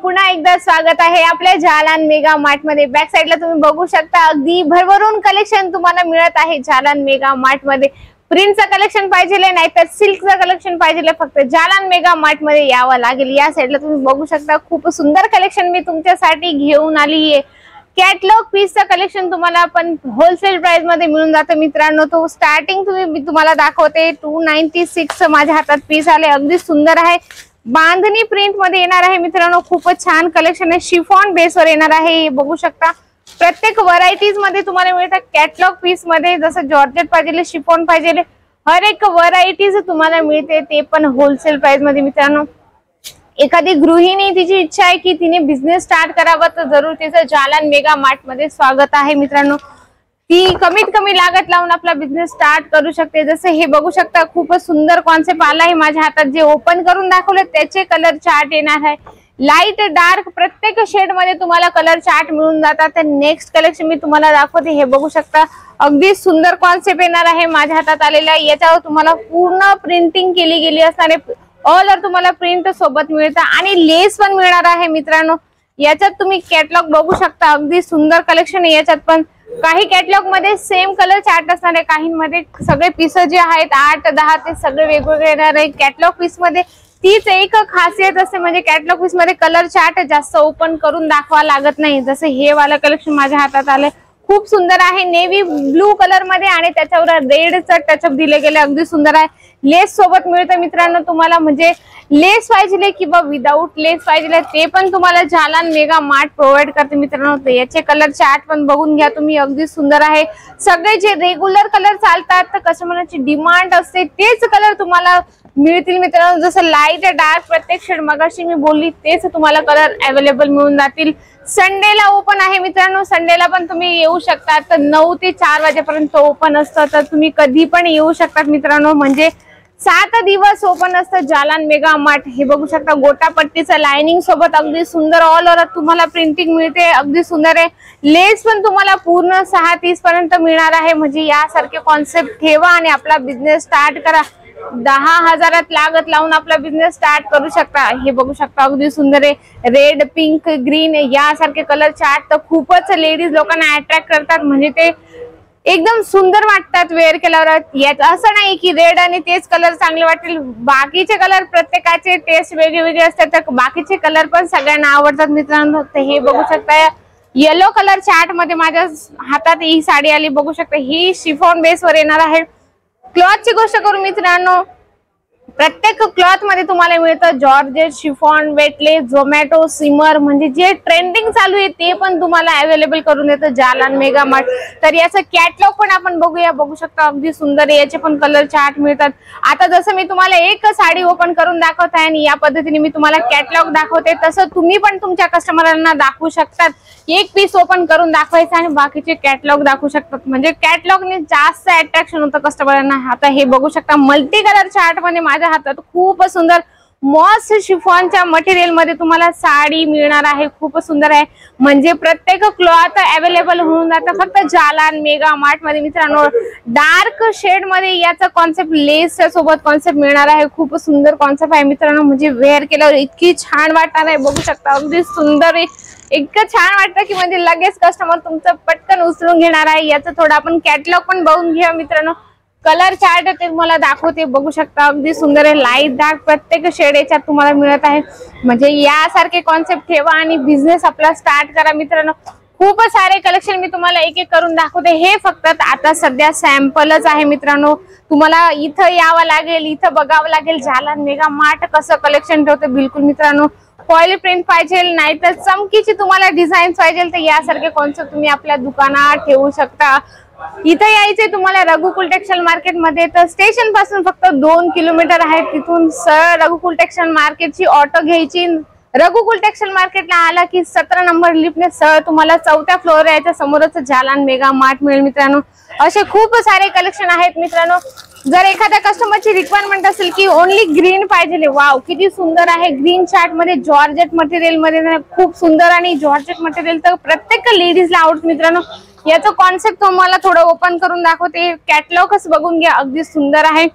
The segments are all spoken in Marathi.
पुन्हा एकदा स्वागत आहे आपल्या जालान मेगा मार्ट मध्ये। बॅक साइडला तुम्ही बघू शकता अगदी भरभरून कलेक्शन तुम्हाला मिळत आहे जालान मेगा मार्ट मध्ये। प्रिंटचं कलेक्शन पाहिजे नाहीतर सिल्कचं कलेक्शन पाहिजे फक्त जालान मेगा मार्ट मध्ये यावं लागेल। या साइडला तुम्ही बघू शकता खूप सुंदर कलेक्शन मी तुमच्यासाठी घेऊन आली आहे। कॅटलॉग पीसचं कलेक्शन तुम्हाला पण होलसेल प्राइस मध्ये मिळून जातं मित्रांनो। तो स्टार्टिंग मी तुम्हाला दाखवते 296 माझ्या हातात पीस आले, अगदी सुंदर आहे। बांधणी प्रिंट मध्ये येणार आहे मित्रांनो, खूपच छान कलेक्शन आहे। शिफॉन बेस वर येणार आहे, हे बघू शकता। प्रत्येक व्हरायटीज मध्ये तुम्हाला मिळतात कॅटलॉग पीस मध्ये, जसं जॉर्जेट पाहिजे शिफॉन पाहिजे हर एक व्हरायटीज तुम्हाला मिळते, ते पण होलसेल प्राइस मध्ये मित्रांनो। एखादी गृहिणी तिची इच्छा आहे की तिने बिझनेस स्टार्ट करावा तर जरूर तिचं जालान मेगा मार्ट मध्ये स्वागत आहे मित्रांनो। ती कमीत कमी लागत लावून आपला बिझनेस स्टार्ट करू शकते। जसे हे बघू शकता खूपच सुंदर कॉन्सेप्ट आला आहे माझ्या हातात, जे ओपन करून दाखवले त्याचे कलर चार्ट येणार आहे। लाईट डार्क प्रत्येक शेड मध्ये तुम्हाला कलर चार्ट मिळून जातात। तर नेक्स्ट कलेक्शन मी तुम्हाला दाखवते, हे बघू शकता अगदी सुंदर कॉन्सेप्ट येणार आहे माझ्या हातात आलेला। याच्यावर तुम्हाला पूर्ण प्रिंटिंग केली गेली असणार आहे, ऑल ओव्हर तुम्हाला प्रिंट सोबत मिळतं आणि लेस पण मिळणार आहे मित्रांनो। याच्यात तुम्ही कॅटलॉग बघू शकता, अगदी सुंदर कलेक्शन आहे याच्यात पण। काही कॅटलॉग मध्ये सेम कलर चार्ट असणार आहे, काहींमध्ये सगळे पीस जे आहेत 8, 10 ते सगळे वेगवेगळे येणार आहे। कॅटलॉग पीस मध्ये तीच एक खासियत असते, म्हणजे कॅटलॉग पीस मध्ये कलर चार्ट जास्त ओपन करून दाखवा लागत नाही। जसे हे वाला कलेक्शन माझ्या हातात आले, खूप सुंदर आहे। नेव्ही ब्लू कलर मध्ये आणि त्याच्यावर रेडचं टचअप दिले गेले, अगदी सुंदर आहे। लेस सोबत मिळतं मित्रांनो तुम्हाला, म्हणजे लेस पाहिजे किंवा विदाऊट लेस पाहिजे ते पण तुम्हाला जालान मेगा मार्ट प्रोव्हाइड करते मित्रांनो। याचे कलर चार्ट पण बघून घ्या तुम्ही, अगदी सुंदर आहे। सगळे जे रेग्युलर कलर चालतात तर कस्टमरची डिमांड असते तेच कलर तुम्हाला मिळतील मित्रांनो। जसं लाईट डार्क प्रत्येक शेड मगाशी मी बोलली तेच तुम्हाला कलर अवेलेबल मिळून जातील। संडेला ओपन आहे मित्रांनो, संडेला पण तुम्ही येऊ शकता। तर 9 ते 4 वाजेपर्यंत ओपन असतं, तर तुम्ही कधी पण येऊ शकतात मित्रांनो। म्हणजे 7 दिवस ओपन असतं जालान मेगा मार्ट। हे बघू शकता गोटापट्टीचं लाइनिंग सोबत अगदी सुंदर ऑल ओव्हर तुम्हाला प्रिंटिंग मिळते, अगदी सुंदर आहे। लेस पण तुम्हाला पूर्ण 6:30 पर्यंत मिळणार आहे। म्हणजे यासारखे कॉन्सेप्ट ठेवा आणि आपला बिझनेस स्टार्ट करा। 10,000 लागत लावून आपला बिझनेस स्टार्ट करू शकता। हे बघू शकता अगदी सुंदर आहे। रेड, पिंक, ग्रीन यासारखे कलर चार्ट तर खूपच लेडीज लोकांना अट्रॅक्ट करतात, म्हणजे ते एकदम सुंदर वाटतात वेअर केल्यावर। यात असं नाही की रेड आणि तेच कलर चांगले वाटतील, बाकीचे कलर प्रत्येकाचे टेस्ट वेगवेगळे असतात, तर बाकीचे कलर पण सगळ्यांना आवडतात मित्रांनो। तर हे बघू शकता येलो कलर चार्ट मध्ये माझ्या हातात ही साडी आली, बघू शकता ही शिफॉन बेस वर येणार आहे। क्लॉथ ची गोष्ट करू मित्रांनो, प्रत्येक क्लॉथ मध्ये तुम्हाला मिळतं जॉर्जेट, शिफॉन, वेटलेस, झोमॅटो, सिमर, म्हणजे जे ट्रेंडिंग चालू आहे ते पण तुम्हाला अवेलेबल करून देतं जालान मेगा मार्ट। तर याचं कॅटलॉग पण आपण बघूया, बघू शकता अगदी सुंदर आहे। याचे पण कलर चार्ट मिळतात। आता जसं मी तुम्हाला एक साडी ओपन करून दाखवत आहे आणि या पद्धतीने मी तुम्हाला कॅटलॉग दाखवते, तसं तुम्ही पण तुमच्या कस्टमरांना दाखवू शकतात। एक पीस ओपन करून दाखवायचं आणि बाकीचे कॅटलॉग दाखवू शकतात, म्हणजे कॅटलॉगने जास्त अट्रॅक्शन होतं कस्टमरांना। आता हे बघू शकता मल्टी कलर चार्ट मध्ये माझ्या हातात खूप सुंदर मॉस शिफॉनच्या मटेरियल मध्ये तुम्हाला साडी मिळणार आहे, खूप सुंदर आहे। म्हणजे प्रत्येक क्लॉथ अवेलेबल होऊन जातं फक्त जालान मेगा मार्ट मध्ये मित्रांनो। डार्क शेड मध्ये याचा कॉन्सेप्ट लेस सोबत कॉन्सेप्ट मिळणार आहे, खूप सुंदर कॉन्सेप्ट आहे मित्रांनो। म्हणजे वेअर केल्यावर इतकी छान वाटणार आहे, बघू शकता अगदी सुंदर आहे। इतकं छान वाटतं की म्हणजे लगेच कस्टमर तुमचं पटकन उचलून घेणार आहे। याचं थोडं आपण कॅटलॉग पण बघून घ्या मित्रांनो। कलर चार्ट ते तुम्हाला दाखवते, बघू शकता अगदी सुंदर आहे। लाईट डार्क प्रत्येक शेड याच्यात तुम्हाला मिळत आहे। म्हणजे यासारखे कॉन्सेप्ट ठेवा आणि बिझनेस आपला स्टार्ट करा मित्रांनो। खूप सारे कलेक्शन मी तुम्हाला एक एक करून दाखवते, हे फक्त आता सध्या सॅम्पलच आहे मित्रांनो। तुम्हाला इथं यावं लागेल, इथं बघावं लागेल जालान मेगा मार्ट कसं कलेक्शन ठेवते। बिलकुल मित्रांनो, फॉइल प्रिंट पाहिजे नाहीतर चमकीची तुम्हाला डिझाईन पाहिजे तर यासारखे कॉन्सेप्ट तुम्ही आपल्या दुकानात ठेवू शकता। इथं यायचे तुम्हाला रघुकुल टेक्सटाईल मार्केट मध्ये, तर स्टेशन पासून फक्त 2 किलोमीटर आहे। तिथून सरळ रघुकुल टेक्सटाईल मार्केटची ऑटो घ्यायची, रघुकुल टेक्सटाईल मार्केटला आला की 17 नंबर लिफ्टने सरळ तुम्हाला 4थ्या फ्लोअर याच्या समोरच जालान मेगा मार्ट मिळेल मित्रांनो। असे खूप सारे कलेक्शन आहेत मित्रांनो। जर एखाद्या कस्टमरची रिक्वायरमेंट असेल की ओनली ग्रीन पाहिजे, वाव किती सुंदर आहे। ग्रीन चार्ट मध्ये जॉर्जेट मटेरियल मध्ये खूप सुंदर, आणि जॉर्जेट मटेरियल तर प्रत्येक लेडीजला आवडतं मित्रांनो। याचं कॉन्सेप्ट तुम्हाला थोडं ओपन करून दाखवते, कॅटलॉगच बघून घ्या, अगदी सुंदर आहे।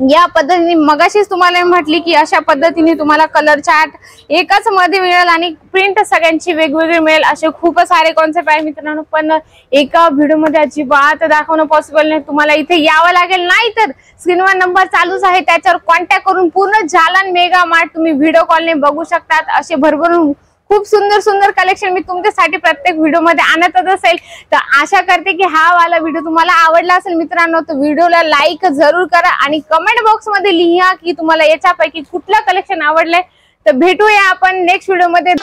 या पद्धतीने मगाशीच तुम्हाला म्हटली की अशा पद्धतीने तुम्हाला कलर चार्ट एकाच मध्ये मिळेल आणि प्रिंट सगळ्यांची वेगवेगळी मिळेल। असे खूप सारे कॉन्सेप्ट आहे मित्रांनो, पण एका व्हिडिओ मध्ये अजिबात दाखवणं पॉसिबल नाही। तुम्हाला इथे यावं लागेल, नाही तर स्क्रीनवर नंबर चालूच आहे त्याच्यावर कॉन्टॅक्ट करून पूर्ण जालन मेगा मार्ट तुम्ही व्हिडिओ कॉलने बघू शकतात। असे भरभरून खूप सुंदर सुंदर कलेक्शन मी तुमच्यासाठी प्रत्येक व्हिडिओ मध्ये आणतच असेल। तर आशा करते की हा वाला व्हिडिओ तुम्हाला आवडला असेल मित्रांनो, तर व्हिडिओला लाईक जरूर करा आणि कमेंट बॉक्स मध्ये लिहा की तुम्हाला याच्यापैकी कुठलं कलेक्शन आवडलंय। तर भेटूया आपण नेक्स्ट व्हिडिओ मध्ये।